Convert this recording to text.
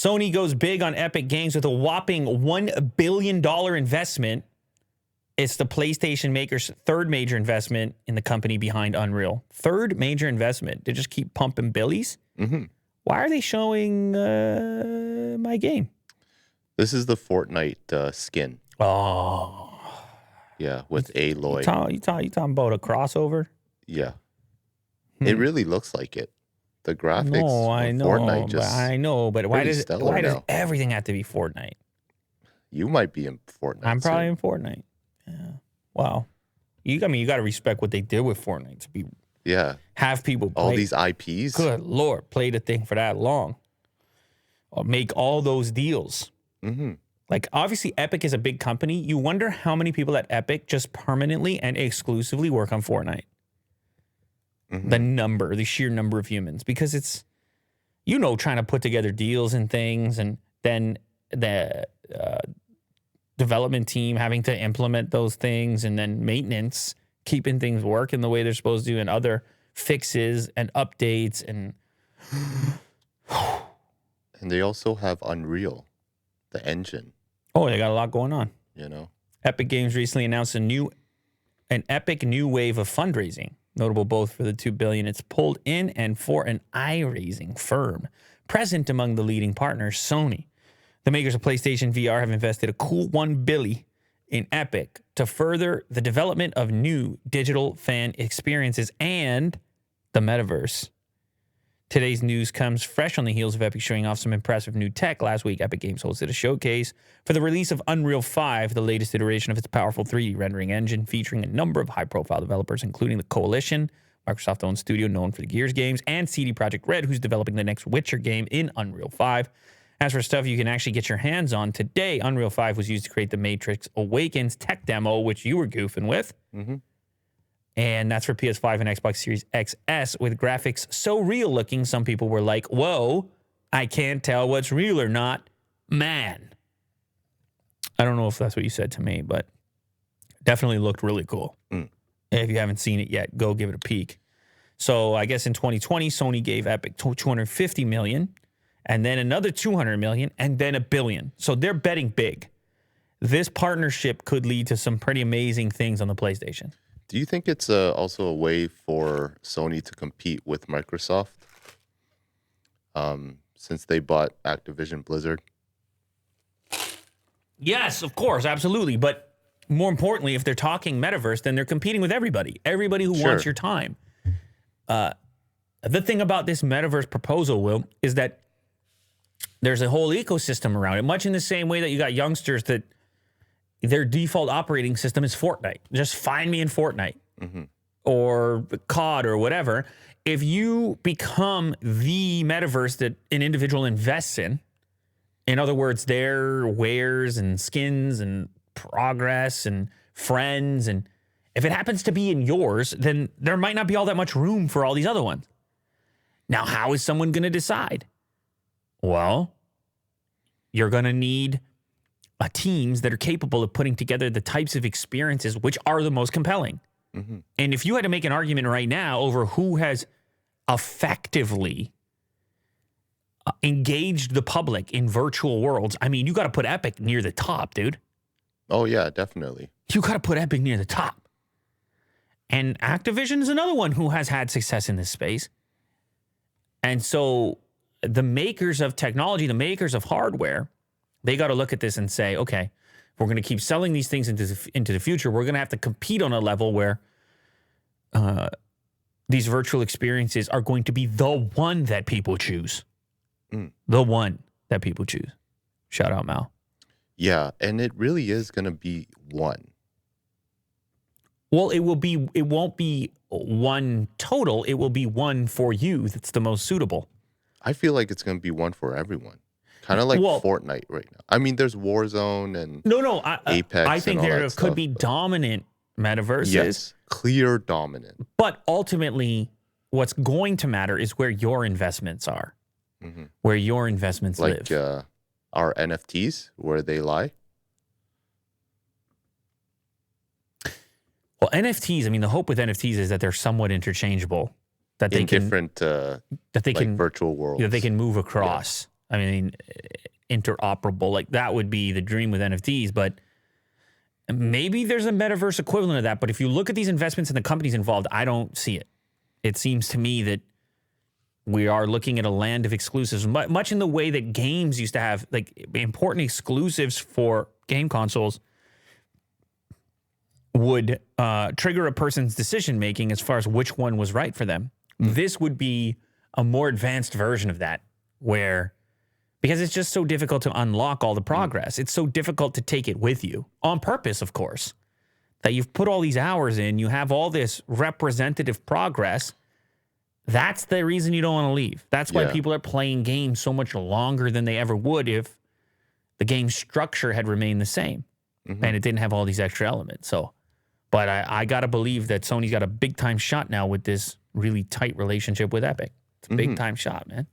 Sony goes big on Epic Games with a whopping $1 billion investment. It's the PlayStation maker's third major investment in the company behind Unreal. Third major investment to just keep pumping billies? Mm-hmm. Why are they showing my game? This is the Fortnite skin. Oh. Yeah, with Aloy. You talking about a crossover? Yeah. It really looks like it. The graphics No, I know, Fortnite just but why does now. everything have to be Fortnite? You might be in Fortnite. I'm probably soon. in Fortnite. Yeah. Wow. You got to respect what they did with Fortnite to be have people play. All these IPs. Good Lord, play the thing for that long. Or make all those deals. Mm-hmm. Like, obviously, Epic is a big company. You wonder how many people at Epic just permanently and exclusively work on Fortnite. Mm-hmm. The sheer number of humans. Because it's, trying to put together deals and things, and then the development team having to implement those things, and then maintenance, keeping things working the way they're supposed to, and other fixes and updates. And they also have Unreal, the engine. Oh, they got a lot going on. Epic Games recently announced an epic new wave of fundraising, notable both for the $2 billion it's pulled in and for an eye-raising firm present among the leading partners, Sony. The makers of PlayStation VR have invested a cool $1 billion in Epic to further the development of new digital fan experiences and the metaverse. Today's news comes fresh on the heels of Epic showing off some impressive new tech. Last week, Epic Games hosted a showcase for the release of Unreal 5, the latest iteration of its powerful 3D rendering engine, featuring a number of high-profile developers, including the Coalition, Microsoft-owned studio known for the Gears games, and CD Projekt Red, who's developing the next Witcher game in Unreal 5. As for stuff you can actually get your hands on today, Unreal 5 was used to create the Matrix Awakens tech demo, which you were goofing with. Mm-hmm. And that's for PS5 and Xbox Series XS with graphics so real looking, some people were like, whoa, I can't tell what's real or not. Man. I don't know if that's what you said to me, but definitely looked really cool. If you haven't seen it yet, go give it a peek. So I guess in 2020, Sony gave Epic $250 million, and then another $200 million, and then $1 billion. So they're betting big. This partnership could lead to some pretty amazing things on the PlayStation. Do you think it's also a way for Sony to compete with Microsoft since they bought Activision Blizzard? Yes, of course, absolutely. But more importantly, if they're talking metaverse, then they're competing with everybody. Everybody who wants your time. The thing about this metaverse proposal, Will, is that there's a whole ecosystem around it, much in the same way that you got youngsters that their default operating system is Fortnite. Just find me in Fortnite or COD or whatever. If you become the metaverse that an individual invests in other words, their wares and skins and progress and friends, and if it happens to be in yours, then there might not be all that much room for all these other ones. Now, how is someone going to decide? Well, you're going to need teams that are capable of putting together the types of experiences which are the most compelling. And if you had to make an argument right now over who has effectively engaged the public in virtual worlds, I mean, you got to put Epic near the top, dude. Oh, yeah, definitely. You got to put Epic near the top. And Activision is another one who has had success in this space. And so the makers of technology, the makers of hardware, they got to look at this and say, okay, if we're going to keep selling these things into the future, we're going to have to compete on a level where these virtual experiences are going to be the one that people choose. The one that people choose. Shout out, Mal. Yeah, and it really is going to be one. Well, it won't be one total. It will be one for you that's the most suitable. I feel like it's going to be one for everyone. Kind of like Fortnite right now. I mean, there's Warzone and Apex. I think there could be dominant metaverses. Yes, clear dominant. But ultimately, what's going to matter is where your investments are, where your investments live. Like our NFTs, where they lie. Well, NFTs, I mean, the hope with NFTs is that they're somewhat interchangeable. That they in can different that they can virtual worlds. That they can move across. I mean, interoperable. Like that would be the dream with NFTs, but maybe there's a metaverse equivalent of that. But if you look at these investments and the companies involved, I don't see it. It seems to me that we are looking at a land of exclusives, much in the way that games used to have like important exclusives for game consoles would trigger a person's decision making as far as which one was right for them. This would be a more advanced version of that, where because it's just so difficult to unlock all the progress. It's so difficult to take it with you on purpose, of course, that you've put all these hours in, you have all this representative progress. That's the reason you don't want to leave. That's why people are playing games so much longer than they ever would if the game structure had remained the same and it didn't have all these extra elements. So, but I got to believe that Sony's got a big time shot now with this really tight relationship with Epic. It's a big time shot, man.